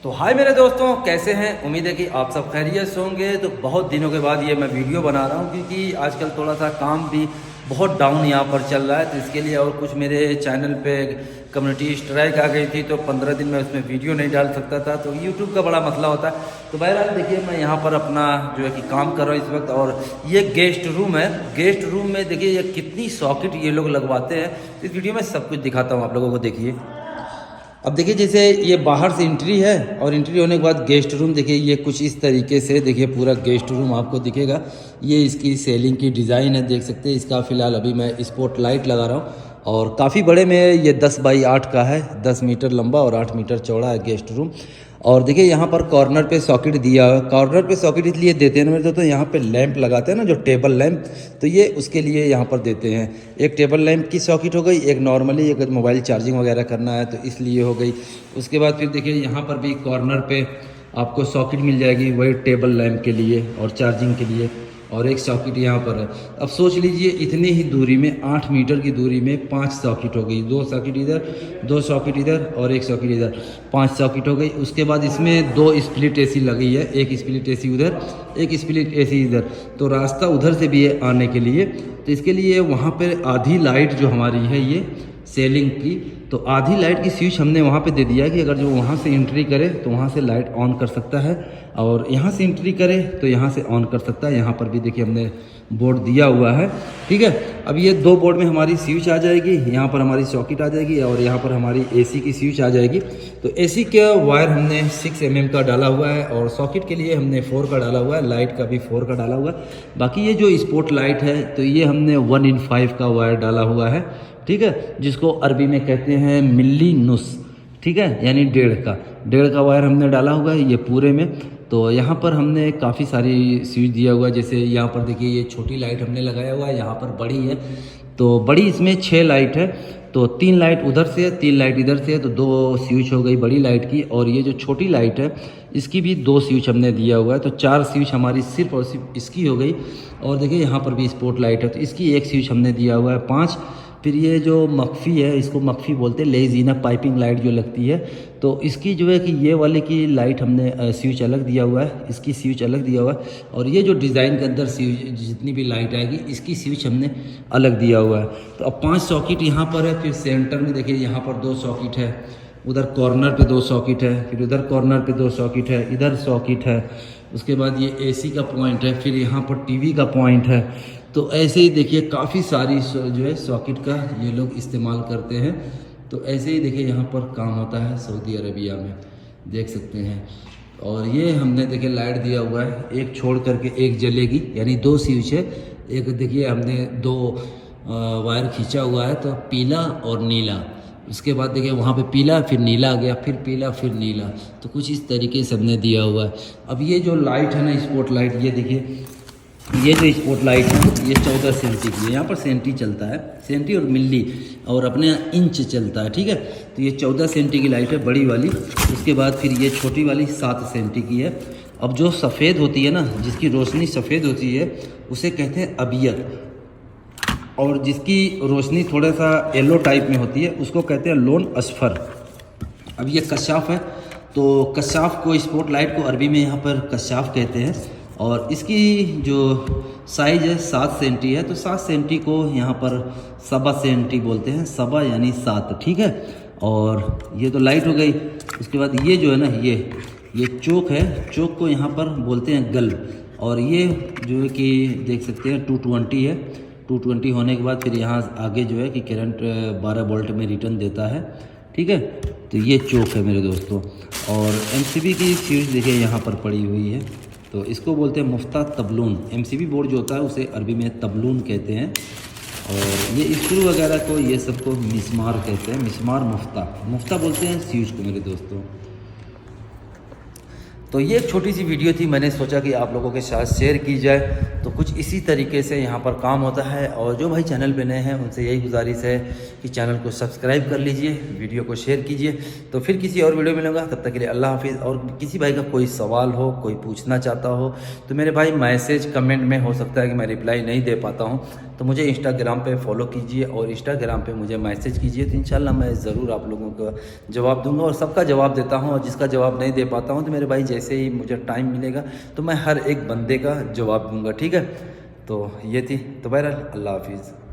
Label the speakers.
Speaker 1: तो हाय मेरे दोस्तों, कैसे हैं? उम्मीद है कि आप सब खैरियत से होंगे। तो बहुत दिनों के बाद ये मैं वीडियो बना रहा हूँ क्योंकि आजकल थोड़ा सा काम भी बहुत डाउन यहाँ पर चल रहा है। तो इसके लिए और कुछ मेरे चैनल पे कम्युनिटी स्ट्राइक आ गई थी, तो 15 दिन में उसमें वीडियो नहीं डाल सकता था। तो यूट्यूब का बड़ा मसला होता है। तो बहरहाल देखिए, मैं यहाँ पर अपना जो है कि काम कर रहा हूँ इस वक्त। और ये गेस्ट रूम है। गेस्ट रूम में देखिए ये कितनी सॉकेट ये लोग लगवाते हैं। इस वीडियो में सब कुछ दिखाता हूँ आप लोगों को। देखिए, अब देखिए जैसे ये बाहर से एंट्री है और एंट्री होने के बाद गेस्ट रूम देखिए ये कुछ इस तरीके से देखिए पूरा गेस्ट रूम आपको दिखेगा। ये इसकी सेलिंग की डिज़ाइन है, देख सकते हैं। इसका फ़िलहाल अभी मैं स्पॉट लाइट लगा रहा हूँ और काफ़ी बड़े में ये 10 बाई 8 का है। 10 मीटर लंबा और 8 मीटर चौड़ा है गेस्ट रूम। और देखिए यहाँ पर कॉर्नर पे सॉकेट दिया हुआ है। कॉर्नर पे सॉकेट इसलिए देते हैं ना मेरे दोस्तों, यहाँ पे लैंप लगाते हैं ना, जो टेबल लैंप, तो ये उसके लिए यहाँ पर देते हैं। एक टेबल लैंप की सॉकेट हो गई, एक नॉर्मली एक मोबाइल चार्जिंग वगैरह करना है तो इसलिए हो गई। उसके बाद फिर देखिए यहाँ पर भी कॉर्नर पे आपको सॉकेट मिल जाएगी, वही टेबल लैंप के लिए और चार्जिंग के लिए। और एक सॉकेट यहाँ पर है। अब सोच लीजिए इतनी ही दूरी में, 8 मीटर की दूरी में 5 सॉकेट हो गई। 2 सॉकेट इधर, 2 सॉकेट इधर और 1 सॉकेट इधर, 5 सॉकेट हो गई। उसके बाद इसमें 2 स्प्लिट एसी लगी है, एक स्प्लिट एसी उधर, एक स्प्लिट एसी इधर। तो रास्ता उधर से भी है आने के लिए। तो इसके लिए वहाँ पर आधी लाइट जो हमारी है ये सेलिंग की, तो आधी लाइट की स्विच हमने वहाँ पे दे दिया कि अगर जो वहाँ से एंट्री करे तो वहाँ से लाइट ऑन कर सकता है, और यहाँ से एंट्री करे तो यहाँ से ऑन कर सकता है। यहाँ पर भी देखिए हमने बोर्ड दिया हुआ है, ठीक है। अब ये 2 बोर्ड में हमारी स्विच आ जाएगी, यहाँ पर हमारी सॉकेट आ जाएगी और यहाँ पर हमारी एसी की स्विच आ जाएगी। तो एसी का वायर हमने 6 mm का डाला हुआ है और सॉकेट के लिए हमने 4 का डाला हुआ है, लाइट का भी 4 का डाला हुआ है। बाकी ये जो स्पॉट लाइट है तो ये हमने 1 in 5 का वायर डाला हुआ है, ठीक है, जिसको अरबी में कहते हैं मिली नुस, ठीक है, यानी 1.5 का वायर हमने डाला हुआ है ये पूरे में। तो यहाँ पर हमने काफ़ी सारी स्विच दिया हुआ है। जैसे यहाँ पर देखिए ये छोटी लाइट हमने लगाया हुआ है, यहाँ पर बड़ी है। तो बड़ी इसमें 6 लाइट है, तो 3 लाइट उधर से है, 3 लाइट इधर से है, तो 2 स्विच हो गई बड़ी लाइट की। और ये जो छोटी लाइट है इसकी भी 2 स्विच हमने दिया हुआ है, तो 4 स्विच हमारी सिर्फ और सिर्फ इसकी हो गई। और देखिए यहाँ पर भी स्पॉट लाइट है तो इसकी 1 स्विच हमने दिया हुआ है, 5। फिर ये जो मक्फ़ी है, इसको मक्फ़ी बोलते हैं, लेज़ीना पाइपिंग लाइट जो लगती है, तो इसकी जो है कि ये वाले की लाइट हमने स्विच अलग दिया हुआ है, इसकी स्विच अलग दिया हुआ है। और ये जो डिज़ाइन के अंदर स्विच जितनी भी लाइट आएगी इसकी स्विच हमने अलग दिया हुआ है। तो अब 5 सॉकेट यहाँ पर है। फिर सेंटर में देखिए यहाँ पर 2 सॉकेट है, उधर कॉर्नर पे 2 सॉकेट है, फिर उधर कॉर्नर पे 2 सॉकेट है, इधर सॉकेट है। उसके बाद ये एसी का पॉइंट है, फिर यहाँ पर टीवी का पॉइंट है। तो ऐसे ही देखिए काफ़ी सारी जो है सॉकेट का ये लोग इस्तेमाल करते हैं। तो ऐसे ही देखिए यहाँ पर काम होता है सऊदी अरबिया में, देख सकते हैं। और ये हमने देखिए लाइट दिया हुआ है, एक छोड़ करके एक जलेगी, यानी 2 स्विच है। एक देखिए हमने 2 वायर खींचा हुआ है, तो पीला और नीला। उसके बाद देखिए वहाँ पे पीला, फिर नीला आ गया, फिर पीला, फिर नीला। तो कुछ इस तरीके से हमने दिया हुआ है। अब ये जो लाइट है ना, स्पॉट लाइट, ये देखिए ये जो स्पॉट लाइट है ये 14 सेंटी की है। यहाँ पर सेंटी चलता है, सेंटी और मिली, और अपने यहाँ इंच चलता है, ठीक है। तो ये 14 सेंटी की लाइट है, बड़ी वाली। उसके बाद फिर ये छोटी वाली 7 सेंटी की है। अब जो सफ़ेद होती है ना, जिसकी रोशनी सफ़ेद होती है उसे कहते हैं अबियत, और जिसकी रोशनी थोड़ा सा येलो टाइप में होती है उसको कहते हैं लोन असफर। अब ये कशाफ है, तो कशाफ को, स्पॉट लाइट को अरबी में यहाँ पर कशाफ कहते हैं। और इसकी जो साइज़ है 7 सेंटी है, तो 7 सेंटी को यहाँ पर 7 सेंटी बोलते हैं, 7 यानी 7, ठीक है। और ये तो लाइट हो गई। उसके बाद ये जो है ना, ये चोक है, चोक को यहाँ पर बोलते हैं गल्ब। और ये जो है कि देख सकते हैं 220 है। 220 होने के बाद फिर यहाँ आगे जो है कि करंट 12 वोल्ट में रिटर्न देता है, ठीक है। तो ये चोक है मेरे दोस्तों। और MCB की स्विच देखिए यहाँ पर पड़ी हुई है, तो इसको बोलते हैं मुफ्ता तबलून। MCB बोर्ड जो होता है उसे अरबी में तबलून कहते हैं। और ये स्क्रू वगैरह को, ये सबको मिस्मार कहते हैं, मिस्मार, मुफ्ता बोलते हैं स्विच को मेरे दोस्तों। तो ये एक छोटी सी वीडियो थी, मैंने सोचा कि आप लोगों के साथ शेयर की जाए। तो कुछ इसी तरीके से यहाँ पर काम होता है। और जो भाई चैनल पे नए हैं उनसे यही गुजारिश है कि चैनल को सब्सक्राइब कर लीजिए, वीडियो को शेयर कीजिए। तो फिर किसी और वीडियो मिलूंगा, तब तक के लिए अल्लाह हाफिज़। और किसी भाई का कोई सवाल हो, कोई पूछना चाहता हो तो मेरे भाई मैसेज कमेंट में, हो सकता है कि मैं रिप्लाई नहीं दे पाता हूँ, तो मुझे इंस्टाग्राम पे फॉलो कीजिए और इंस्टाग्राम पे मुझे मैसेज कीजिए। तो इंशाल्लाह मैं ज़रूर आप लोगों का जवाब दूंगा और सबका जवाब देता हूँ। और जिसका जवाब नहीं दे पाता हूँ तो मेरे भाई जैसे ही मुझे टाइम मिलेगा तो मैं हर एक बंदे का जवाब दूंगा, ठीक है। तो ये थी, तो बहरहाल अल्लाह हाफिज़।